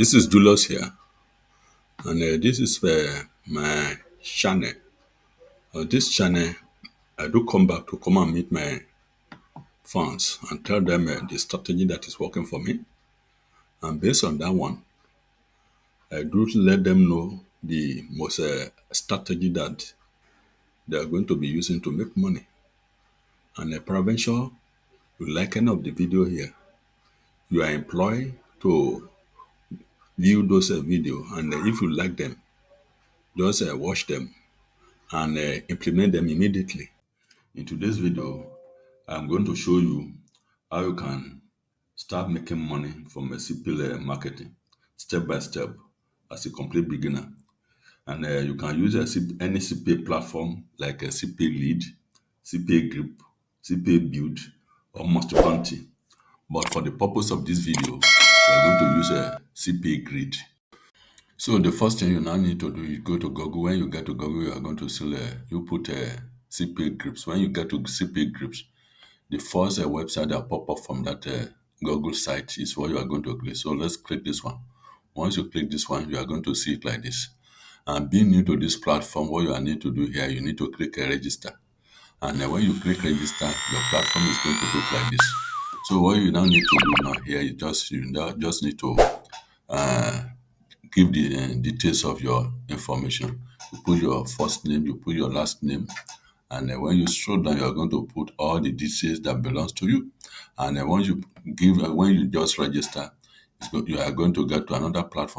This is Julius here, and this is my channel. This channel, I do come back to come and meet my fans and tell them the strategy that is working for me. And based on that one, I do let them know the most strategy that they are going to be using to make money. And peradventure, you like any of the video here, you are employed to view those video, and if you like them, just watch them and implement them immediately. In today's video, I'm going to show you how you can start making money from a CPA marketing step by step as a complete beginner. And you can use any CPA platform like a CPA Lead, CPAGrip, CPA Build, or Multibounty. But for the purpose of this video, we're going to use a CPA Grid. So the first thing you now need to do is go to Google. When you get to Google, you are going to see you put CPAGrips. When you get to CPAGrips, the first website that pop up from that Google site is what you are going to click. So let's click this one. Once you click this one, you are going to see it like this. And being new to this platform, what you need to do here, you need to click register. And when you click register, your platform is going to look like this. So what you now need to do now here, you just need to give the details of your information. You put your first name, you put your last name, and then when you scroll down, you are going to put all the details that belongs to you. And then once you when you just register, you are going to get to another platform